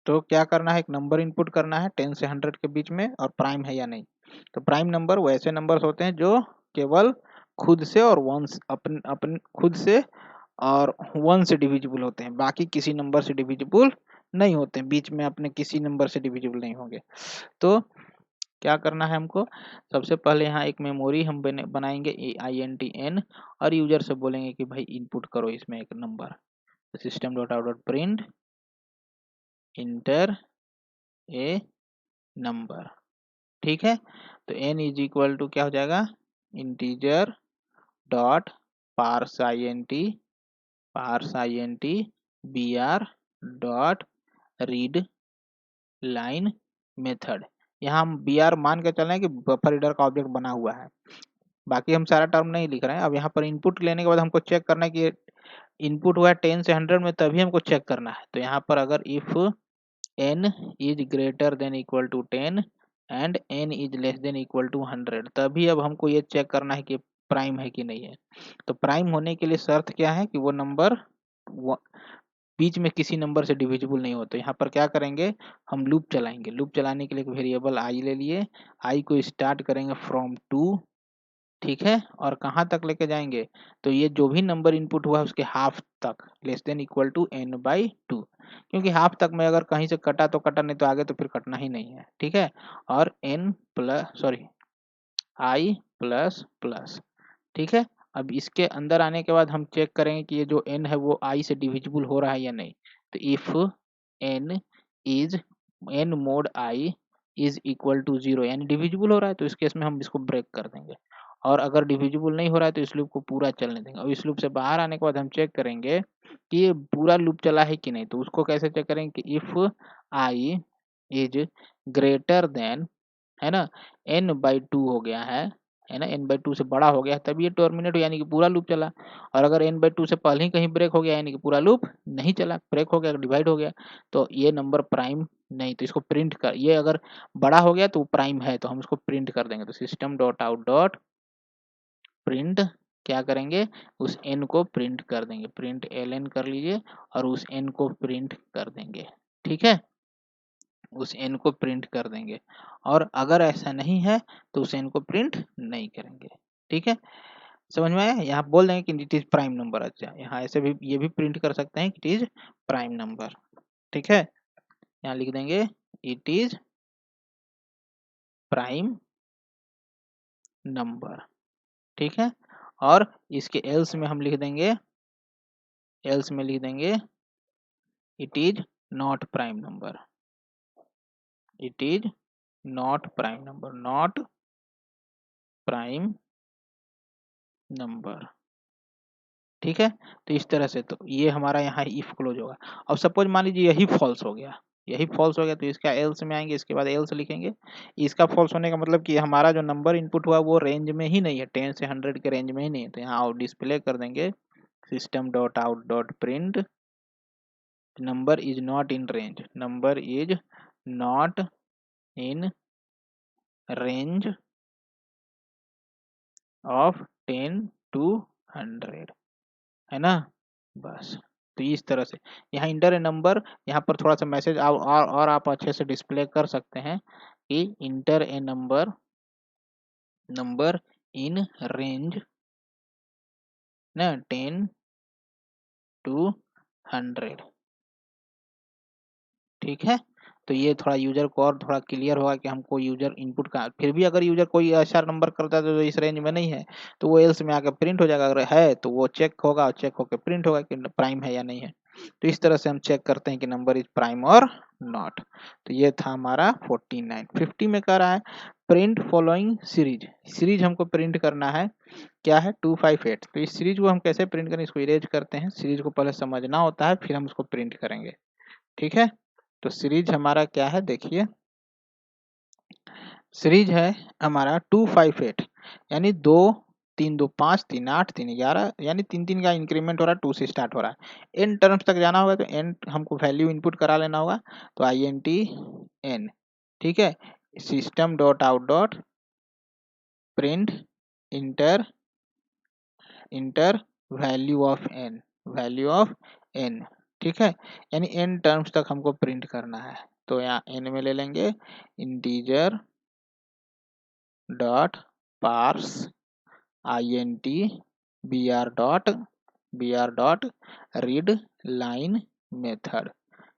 तो क्या करना है, एक नंबर इनपुट करना है 10 से 100 के बीच में और प्राइम है या नहीं। तो प्राइम नंबर वो ऐसे नंबर्स होते हैं जो केवल खुद से और वंस अपन अपन खुद से और वन से डिविजिबल होते हैं, बाकी किसी नंबर से डिविजिबल नहीं होते हैं, बीच में अपने किसी नंबर से डिविजिबल नहीं होंगे। तो क्या करना है हमको, सबसे पहले यहाँ एक मेमोरी हम बनाएंगे INTN, और यूजर से बोलेंगे कि भाई इनपुट करो इसमें एक नंबर। System dot out dot print enter a number. ठीक है, तो n इज इक्वल टू क्या हो जाएगा, integer dot parse INT parse int br dot read line method. यहाँ हम br मान के चल रहे हैं कि बफर रीडर का ऑब्जेक्ट बना हुआ है, बाकी हम सारा टर्म नहीं लिख रहे हैं। अब यहाँ पर इनपुट लेने के बाद हमको चेक करना है कि इनपुट हुआ है 10 से 100 में, तभी हमको चेक करना है। तो यहाँ पर अगर if n is greater than equal to 10 and n is less than equal to 100, तभी अब हमको ये चेक करना है कि प्राइम है कि नहीं है। तो प्राइम होने के लिए शर्त क्या है कि वो नंबर बीच में किसी नंबर से डिविजिबल नहीं हो। तो यहाँ पर क्या करेंगे, हम लूप चलाएंगे। लूप चलाने के लिए एक वेरिएबल आई ले लिए, आई को स्टार्ट करेंगे फ्रॉम 2, ठीक है, और कहाँ तक लेके जाएंगे, तो ये जो भी नंबर इनपुट हुआ है उसके हाफ तक, less than equal to n/2, क्योंकि हाफ तक में अगर कहीं से कटा तो कटा, नहीं तो आगे तो फिर कटना ही नहीं है, ठीक है। और i प्लस प्लस, ठीक है। अब इसके अंदर आने के बाद हम चेक करेंगे कि ये जो n है वो i से डिविजिबल हो रहा है या नहीं। तो if n is n mod i is equal to 0, यानी डिविजिबल हो रहा है, तो इस केस में हम इसको ब्रेक कर देंगे। और अगर डिविजिबल नहीं हो रहा है तो इस लूप को पूरा चलने देंगे। और इस लूप से बाहर आने के बाद हम चेक करेंगे कि ये पूरा लूप चला है कि नहीं। तो उसको कैसे चेक करेंगे कि if i is greater then, है ना, n/2 हो गया है ना, n/2 से बड़ा हो गया तब ये टर्मिनेट हो, यानी कि पूरा लूप चला। और अगर n/2 से पहले ही कहीं ब्रेक हो गया यानी कि पूरा लूप नहीं चला, ब्रेक हो गया, डिवाइड हो गया, तो ये नंबर प्राइम नहीं। तो इसको प्रिंट कर, ये अगर बड़ा हो गया तो प्राइम है, तो हम इसको प्रिंट कर देंगे। तो system dot out dot print क्या करेंगे, उस n को प्रिंट कर देंगे, प्रिंट ln कर लीजिए और उस n को प्रिंट कर देंगे, ठीक है, उस n को प्रिंट कर देंगे। और अगर ऐसा नहीं है तो उस n को प्रिंट नहीं करेंगे, ठीक है। समझ में आया, यहाँ बोल देंगे कि इट इज प्राइम नंबर। अच्छा, यहाँ ऐसे भी ये भी प्रिंट कर सकते हैं कि इट इज प्राइम नंबर, ठीक है। यहाँ लिख देंगे इट इज प्राइम नंबर, ठीक है। और इसके एल्स में हम लिख देंगे, एल्स में लिख देंगे it is not prime number, it is not prime number, not prime number, ठीक है। तो इस तरह से तो ये हमारा यहाँ इफ क्लोज होगा। अब सपोज मान लीजिए यही फॉल्स हो गया, यही फॉल्स हो गया, तो इसका एल्स में आएंगे, इसके बाद एल्स लिखेंगे। इसका फॉल्स होने का मतलब कि हमारा जो नंबर इनपुट हुआ वो रेंज में ही नहीं है, 10 से 100 के रेंज में ही नहीं है। तो यहाँ आउट डिस्प्ले कर देंगे system dot out dot print number is not in range, number is not in range of 10 to 100, है ना, बस। तो इस तरह से यहाँ इंटर ए नंबर, यहाँ पर थोड़ा सा मैसेज और आप अच्छे से डिस्प्ले कर सकते हैं कि inter a number, number in range ना 10 to 100, ठीक है। तो ये थोड़ा यूजर को और थोड़ा क्लियर होगा कि हमको यूजर इनपुट का, फिर भी अगर यूजर कोई ऐसा नंबर करता है जो इस रेंज में नहीं है तो वो एल्स में आकर प्रिंट हो जाएगा, अगर है तो वो चेक होगा और चेक होकर प्रिंट होगा कि प्राइम है या नहीं है। तो इस तरह से हम चेक करते हैं कि नंबर इज प्राइम और नॉट। तो ये था हमारा 49। 50 में कह रहा है प्रिंट फॉलोइंग सीरीज, सीरीज हमको प्रिंट करना है, क्या है 258। तो इस सीरीज को हम कैसे प्रिंट करें, इसको इरेज करते हैं, सीरीज को पहले समझना होता है फिर हम उसको प्रिंट करेंगे, ठीक है। तो सीरीज हमारा क्या है देखिए, सीरीज है हमारा 258, यानी 2 3 2 5 3 8 3 11, यानी 3 3 का इंक्रीमेंट हो रहा है, 2 से स्टार्ट हो रहा है। एन टर्म्स तक जाना होगा तो एन हमको वैल्यू इनपुट करा लेना होगा, तो INT n, ठीक है। System dot out dot print enter enter value of N, value of N, ठीक है, यानी एन टर्म्स तक हमको प्रिंट करना है। तो यहाँ एन में ले लेंगे integer dot parse INT br dot read line method,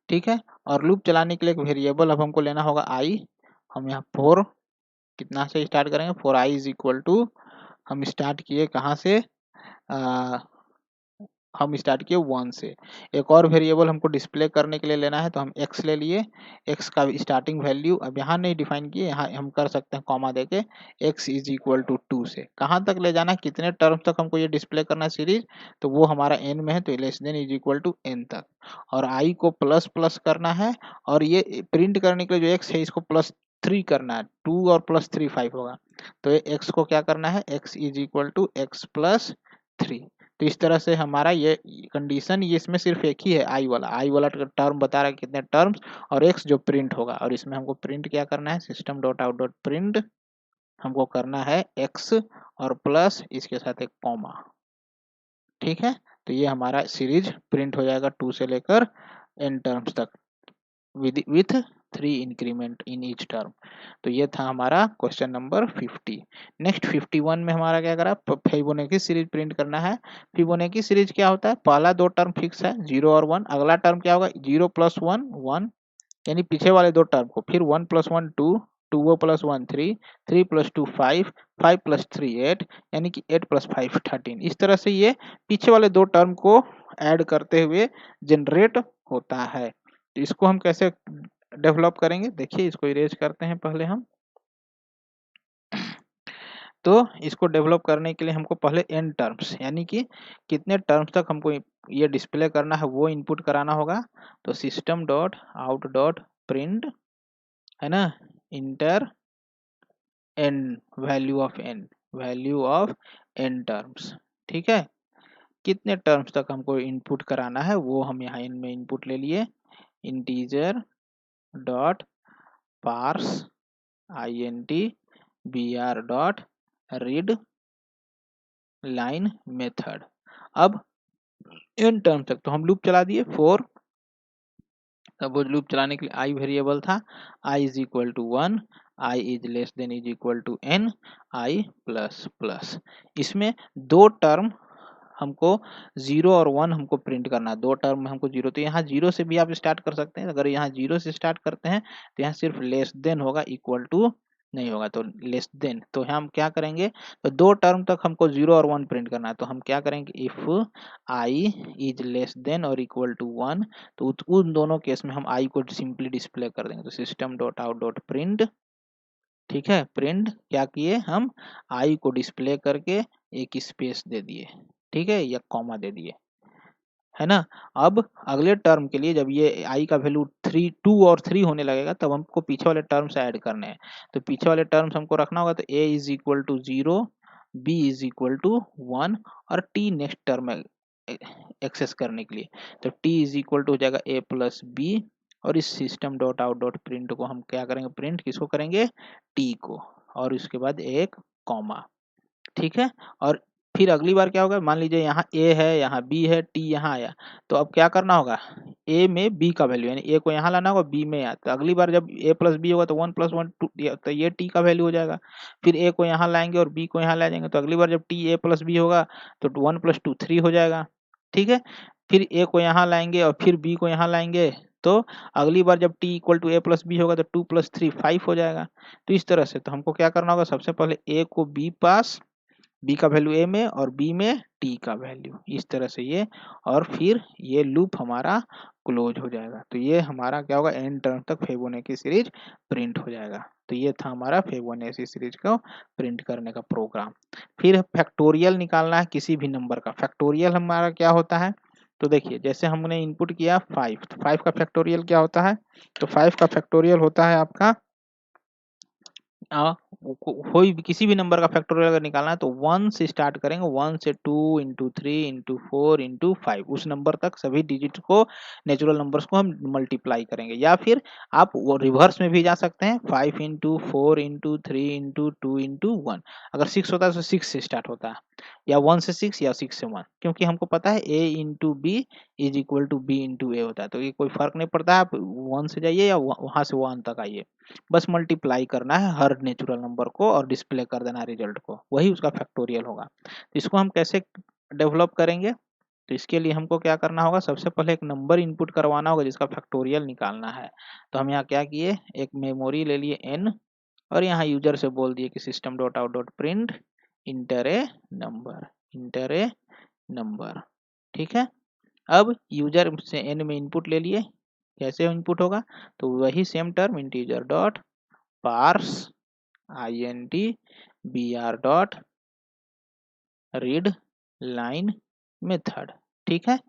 ठीक है। और लूप चलाने के लिए एक वेरिएबल अब हमको लेना होगा i। हम यहाँ 4 कितना से स्टार्ट करेंगे, 4i इज इक्वल टू, हम स्टार्ट किए कहाँ से, हम स्टार्ट किए 1 से। एक और वेरिएबल हमको डिस्प्ले करने के लिए लेना है तो हम x ले लिए, x का स्टार्टिंग वैल्यू अब यहाँ नहीं डिफाइन किए, यहाँ हम कर सकते हैं कॉमा देके x इज इक्वल टू 2 से। कहाँ तक ले जाना है, कितने टर्म तक हमको ये डिस्प्ले करना है सीरीज, तो वो हमारा n में है तो less than is equal to n तक, और i को प्लस प्लस करना है, और ये प्रिंट करने के लिए जो x है इसको +3 करना है, 2 और +3 5 होगा, तो ये x को क्या करना है, x is equal to x plus 3। तो इस तरह से हमारा ये कंडीशन, ये इसमें सिर्फ एक ही है आई वाला टर्म बता रहा है कितने टर्म्स, और एक्स जो प्रिंट होगा, और इसमें हमको प्रिंट क्या करना है, system dot out dot print हमको करना है एक्स और प्लस इसके साथ एक कॉमा। ठीक है, तो ये हमारा सीरीज प्रिंट हो जाएगा 2 से लेकर n टर्म्स तक with 3 increment in each term. तो ये था हमारा क्वेश्चन नंबर 50। नेक्स्ट 51 में हमारा क्या करा, फिबोनाची सीरीज प्रिंट करना है। फिबोनाची सीरीज क्या होता है, पहला दो टर्म फिक्स है 0 और 1, अगला टर्म क्या होगा 0 + 1 1, यानी पीछे वाले दो टर्म को, फिर 1 + 1 2, 2 + 1 3, 3 + 2 5, 5 + 3 8, यानी कि 8 + 5 13। इस तरह से ये पीछे वाले दो टर्म को ऐड करते हुए जनरेट होता है। तो इसको हम कैसे डेवलप करेंगे, देखिए इसको इरेज करते हैं पहले हम। तो इसको डेवलप करने के लिए हमको पहले n टर्म्स, यानी कि कितने टर्म्स तक हमको ये डिस्प्ले करना है वो इनपुट कराना होगा। तो system dot out dot print, है ना, inter n value of n terms. ठीक है, कितने टर्म्स तक हमको इनपुट कराना है वो हम यहाँ n में इनपुट ले लिए। Integer dot parse int br dot read line method. अब n टर्म तक तो हम लूप चला दिए 4, तब वो लूप चलाने के लिए i वेरिएबल था, i is equal to 1, i is less than is equal to n, i plus plus. इसमें दो टर्म हमको 0 और 1 हमको प्रिंट करना है, दो टर्म में हमको 0, तो यहाँ 0 से भी आप स्टार्ट कर सकते हैं। अगर यहाँ 0 से स्टार्ट करते हैं तो यहाँ सिर्फ लेस देन होगा, इक्वल टू नहीं होगा, तो लेस देन। तो हम क्या करेंगे, तो दो टर्म तक हमको 0 और 1 प्रिंट करना है, तो हम क्या करेंगे, if i is less than और इक्वल टू 1, तो उन दोनों केस में हम i को सिंपली डिस्प्ले कर देंगे। तो system dot out dot print, ठीक है, प्रिंट क्या किए हम, i को डिस्प्ले करके एक स्पेस दे दिए, ठीक है, या कॉमा दे दिए, है ना। अब अगले टर्म के लिए जब ये i का वैल्यू 3 2 और 3 होने लगेगा तब हमको पीछे वाले टर्म्स ऐड करने हैं। तो पीछे वाले टर्म्स हमको रखना होगा, तो a is equal to 0, b is equal to 1, और t नेक्स्ट टर्म एक्सेस करने के लिए, तो t इज इक्वल टू हो जाएगा a प्लस b, और इस system dot out dot print को हम क्या करेंगे, प्रिंट किसको करेंगे, t को, और उसके बाद एक कॉमा। ठीक है, और फिर अगली बार क्या होगा, मान लीजिए यहाँ a है, यहाँ b है, t यहाँ आया, तो अब क्या करना होगा, a में b का वैल्यू, यानी a को यहाँ लाना होगा, b में आया, तो अगली बार जब a प्लस बी होगा तो 1 + 1 2, तो ये t का वैल्यू हो जाएगा। फिर a को यहाँ लाएंगे और b को यहाँ ले जाएंगे, तो अगली बार जब t a प्लस बी होगा तो 1 + 2 3 हो जाएगा। ठीक है, फिर a को यहाँ लाएंगे और फिर b को यहाँ लाएंगे, तो अगली बार जब t equal to a plus B होगा तो 2 + 3 5 हो जाएगा। तो इस तरह से, तो हमको क्या करना होगा, सबसे पहले a को b पास, b का वैल्यू a में और b में t का वैल्यू, इस तरह से ये, और फिर ये लूप हमारा क्लोज हो जाएगा। तो ये हमारा क्या होगा, n टर्म तक फिबोनाची सीरीज प्रिंट हो जाएगा। तो ये था हमारा फिबोनाची सीरीज को प्रिंट करने का प्रोग्राम। फिर फैक्टोरियल निकालना है किसी भी नंबर का। फैक्टोरियल हमारा क्या होता है, तो देखिए जैसे हमने इनपुट किया 5, तो 5 का फैक्टोरियल क्या होता है, तो 5 का फैक्टोरियल होता है आपका कोई भी किसी भी नंबर का फैक्टोरियल अगर निकालना है तो 1 से स्टार्ट करेंगे, 1 से 2 इंटू 3 इंटू 4 इंटू 5, उस नंबर तक सभी डिजिट को, नेचुरल नंबर्स को हम मल्टीप्लाई करेंगे। या फिर आप वो रिवर्स में भी जा सकते हैं, 5 इंटू 4 इंटू 3 इंटू 2 इंटू 1। अगर 6 होता है तो 6 से स्टार्ट होता है, या 1 से 6 या 6 से 1, क्योंकि हमको पता है a into B is equal to B into A होता है। तो ये कोई फर्क नहीं पड़ता है, आप 1 से जाइए या वहां से 1 तक आइए, बस मल्टीप्लाई करना है हर नेचुरल नंबर को और डिस्प्ले कर देना रिजल्ट को, वही उसका फैक्टोरियल होगा। तो इसको हम कैसे डेवलप करेंगे, तो इसके लिए हमको क्या करना होगा, सबसे पहले एक नंबर इनपुट करवाना होगा जिसका फैक्टोरियल निकालना है। तो हम यहाँ क्या किए, एक मेमोरी ले लिए n, और यहाँ यूजर से बोल दिए कि system dot out dot print enter a number, enter a number. ठीक है। अब यूजर से एन में इनपुट ले लिए, कैसे इनपुट होगा, तो वही same term integer dot parse int br dot read line method. ठीक है।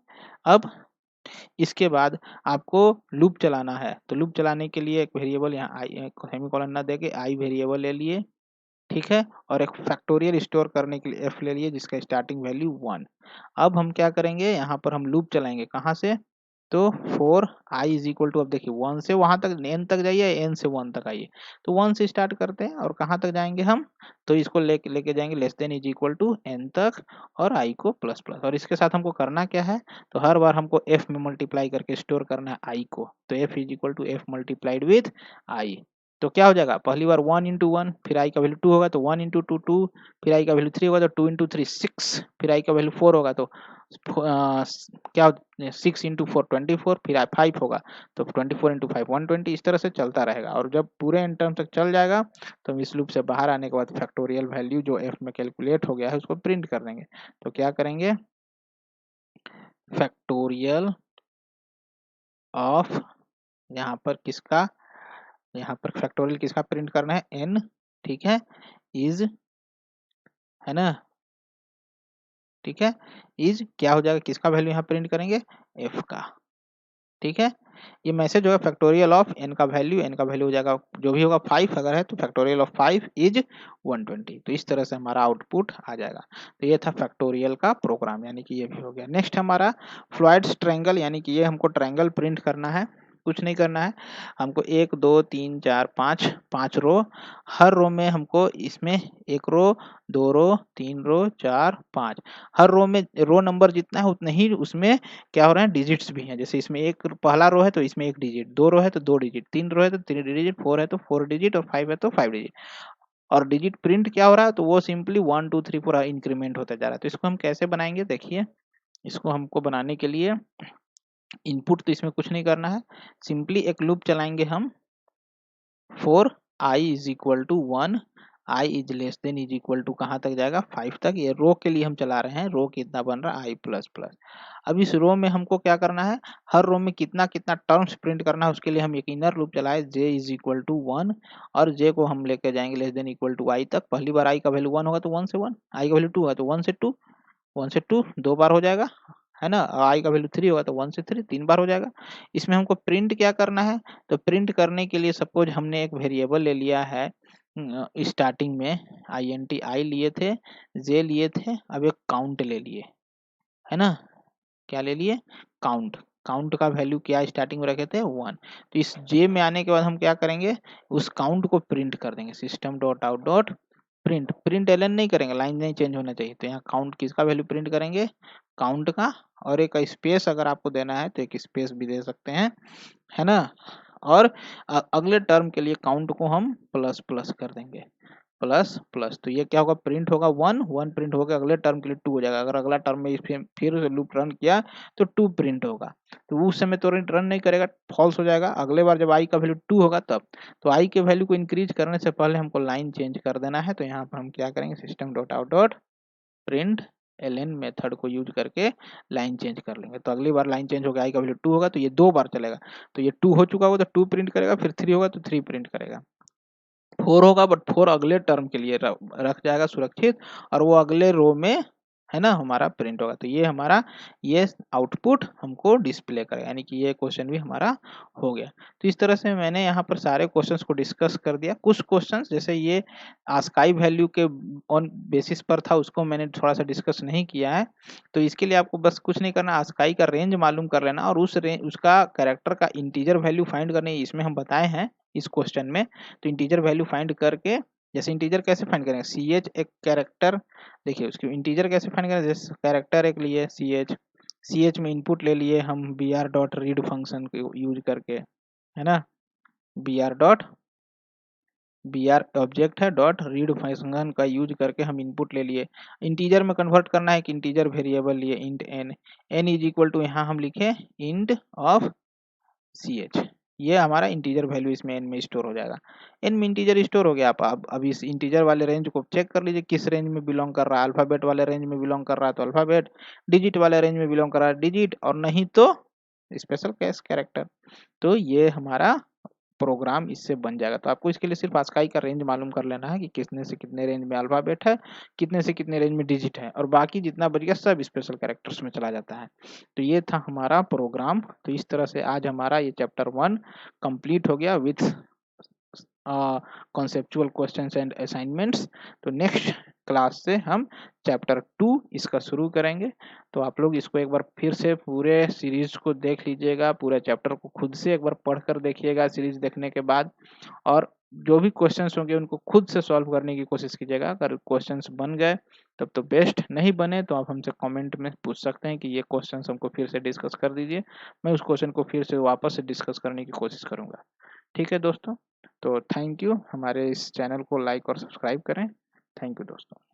अब इसके बाद आपको लूप चलाना है, तो लूप चलाने के लिए एक वेरिएबल यहाँ आई सेमीकोलन ना देके आई वेरिएबल ले लिए, ठीक है, और एक फैक्टोरियल स्टोर करने के लिए एफ ले लिए जिसका स्टार्टिंग वैल्यू 1। अब हम क्या करेंगे, यहाँ पर हम लूप चलाएंगे, कहाँ से, तो for I is equal to, अब देखिए 1 से वहां तक एन तक जाइए, एन से 1 तक आइए, तो 1 से स्टार्ट करते हैं और कहाँ तक जाएंगे हम, तो इसको लेके जाएंगे less than is equal to N तक और आई को प्लस प्लस, और इसके साथ हमको करना क्या है, तो हर बार हमको एफ में मल्टीप्लाई करके स्टोर करना है आई को, तो F is equal to F multiplied with I. तो क्या हो जाएगा, पहली बार 1 इंटू 1, फिर आई का वैल्यू 2 होगा तो 1 इंटू 2 2, फिर आई का वैल्यू 3 होगा तो 2 इंटू 3 6, फिर आई का वैल्यू 4 होगा तो क्या 6 इंटू 4 24, फिर 5 होगा तो 24 इंटू 5 120, इस तरह से चलता रहेगा, और जब पूरे एन टर्म तक चल जाएगा तो हम इस लूप से बाहर आने के बाद फैक्टोरियल वैल्यू जो एफ में कैलकुलेट हो गया है उसको प्रिंट कर देंगे। तो क्या करेंगे, फैक्टोरियल ऑफ, यहाँ पर किसका, यहाँ पर फैक्टोरियल किसका प्रिंट करना है, एन, ठीक है, इज, है ना, ठीक है, इज क्या हो जाएगा, किसका वैल्यू यहाँ प्रिंट करेंगे, एफ का, ठीक है। ये मैसेज होगा फैक्टोरियल ऑफ एन का वैल्यू, एन का वैल्यू हो जाएगा जो भी होगा 5 अगर है तो फैक्टोरियल ऑफ 5 इज 120, तो इस तरह से हमारा आउटपुट आ जाएगा। तो ये था फैक्टोरियल का प्रोग्राम, यानी कि ये भी हो गया। नेक्स्ट हमारा फ्लूइड ट्रायंगल, यानी कि ये हमको ट्रायंगल प्रिंट करना है, कुछ नहीं करना है हमको, 1 2 3 4 5 5 रो, हर रो में हमको इसमें एक रो, 2 रो, 3 रो, 4 5, हर रो में रो नंबर जितना है उतने ही उसमें क्या हो रहे हैं, डिजिट्स भी हैं, जैसे इसमें एक पहला रो है तो इसमें 1 डिजिट, 2 रो है तो 2 डिजिट, 3 रो है तो 3 डिजिट, 4 है तो 4 डिजिट और 5 है तो 5 डिजिट, और डिजिट प्रिंट क्या हो रहा है, तो वो सिंपली 1 2 3 4 इंक्रीमेंट होता जा रहा है। तो इसको हम कैसे बनाएंगे, देखिए इसको हमको बनाने के लिए इनपुट तो इसमें कुछ नहीं करना है, सिंपली एक लूप चलाएंगे हम, for I is equal to 1, I is less than is equal to कहाँ तक जाएगा, 5 तक, ये रो के लिए हम चला रहे हैं, रो कितना बन रहा है, आई प्लस प्लस। अब इस रो में हमको क्या करना है, हर रो में कितना कितना टर्म्स प्रिंट करना है, उसके लिए हम एक इनर लूप चलाए, जे इज इक्वल टू 1, और जे को हम लेके जाएंगे लेस देन इक्वल टू आई तक। पहली बार आई का वैल्यू 1 होगा तो 1 से 1, आई का वैल्यू 2 है तो 1 से 2, 1 से 2 दो बार हो जाएगा, है ना, आई का वैल्यू 3 होगा तो 1 से 3 तीन बार हो जाएगा। इसमें हमको प्रिंट क्या करना है, तो प्रिंट करने के लिए सपोज हमने एक वेरिएबल ले लिया है, स्टार्टिंग में INT आई लिए थे, जे लिए थे, अब एक काउंट ले लिए, है ना, क्या ले लिए, काउंट, काउंट का वैल्यू क्या स्टार्टिंग में रखे थे 1, तो इस जे में आने के बाद हम क्या करेंगे, उस काउंट को प्रिंट कर देंगे, system dot out dot print, print LN नहीं करेंगे, लाइन नहीं चेंज होना चाहिए, तो यहाँ काउंट किसका वैल्यू प्रिंट करेंगे, काउंट का, और एक स्पेस अगर आपको देना है तो एक स्पेस भी दे सकते हैं, है ना, और अगले टर्म के लिए काउंट को हम प्लस प्लस कर देंगे, प्लस प्लस, तो ये क्या होगा, प्रिंट होगा 1 1 प्रिंट होगा, अगले टर्म के लिए 2 हो जाएगा, अगर अगला टर्म में फिर लूप रन किया तो 2 प्रिंट होगा, तो उस समय तो रन नहीं करेगा, फॉल्स हो जाएगा, अगले बार जब आई का वैल्यू 2 होगा तब, तो आई के वैल्यू को इंक्रीज करने से पहले हमको लाइन चेंज कर देना है, तो यहाँ पर हम क्या करेंगे, system dot out dot print LN method को यूज करके लाइन चेंज कर लेंगे, तो अगली बार लाइन चेंज होगा, आई का वैल्यू 2 होगा तो ये 2 बार चलेगा, तो ये 2 हो चुका होगा तो 2 प्रिंट करेगा, फिर 3 होगा तो 3 प्रिंट करेगा, 4 होगा बट 4 अगले टर्म के लिए रख जाएगा सुरक्षित, और वो अगले रो में, है ना, हमारा प्रिंट होगा, तो ये हमारा ये आउटपुट हमको डिस्प्ले करेगा, यानी कि ये क्वेश्चन भी हमारा हो गया। तो इस तरह से मैंने यहाँ पर सारे क्वेश्चंस को डिस्कस कर दिया। कुछ क्वेश्चंस जैसे ये आस्काई वैल्यू के ऑन बेसिस पर था, उसको मैंने थोड़ा सा डिस्कस नहीं किया है, तो इसके लिए आपको बस कुछ नहीं करना, आस्काई का रेंज मालूम कर लेना, और उस रेंज उसका कैरेक्टर का इंटीजर वैल्यू फाइंड करने, इसमें हम बताए हैं इस क्वेश्चन में, तो इंटीजर वैल्यू फाइंड करके, जैसे इंटीजर कैसे फाइंड करेंगे, सी एच एक कैरेक्टर, देखिए उसकी इंटीजर कैसे फाइंड करें, जैसे कैरेक्टर एक लिए सी एच में इनपुट ले लिए हम B R dot read function को यूज करके, है ना, बी आर ऑब्जेक्ट है डॉट रीड फंक्शन का यूज करके हम इनपुट ले लिए, इंटीजर में कन्वर्ट करना है कि इंटीजर वेरिएबल लिए int N, N is equal to यहाँ हम लिखे इंट ऑफ सी एच, ये हमारा इंटीजर वैल्यू इसमें एन में स्टोर हो जाएगा। एन में इंटीजर स्टोर हो गया। आप अब इस इंटीजर वाले रेंज को चेक कर लीजिए किस रेंज में बिलोंग कर रहा है। अल्फाबेट वाले रेंज में बिलोंग कर रहा है तो अल्फाबेट, डिजिट वाले रेंज में बिलोंग कर रहा है डिजिट, और नहीं तो स्पेशल केस कैरेक्टर। तो ये हमारा प्रोग्राम इससे बन जाएगा। तो आपको इसके लिए सिर्फ ASCII का रेंज मालूम कर लेना है कि कितने से कितने रेंज में अल्फाबेट है, कितने से कितने रेंज में डिजिट है, और बाकी जितना बच गया सब स्पेशल कैरेक्टर्स में चला जाता है। तो ये था हमारा प्रोग्राम। तो इस तरह से आज हमारा ये चैप्टर 1 कंप्लीट हो गया with conceptual questions and assignments. तो नेक्स्ट क्लास से हम चैप्टर 2 इसका शुरू करेंगे। तो आप लोग इसको एक बार फिर से पूरे सीरीज को देख लीजिएगा, पूरे चैप्टर को खुद से एक बार पढ़कर देखिएगा सीरीज देखने के बाद, और जो भी क्वेश्चंस होंगे उनको खुद से सॉल्व करने की कोशिश कीजिएगा। अगर क्वेश्चंस बन गए तब तो बेस्ट, नहीं बने तो आप हमसे कमेंट में पूछ सकते हैं कि ये क्वेश्चंस हमको फिर से डिस्कस कर दीजिए। मैं उस क्वेश्चन को फिर से वापस से डिस्कस करने की कोशिश करूंगा। ठीक है दोस्तों, तो थैंक यू। हमारे इस चैनल को लाइक और सब्सक्राइब करें। थैंक यू दोस्तों।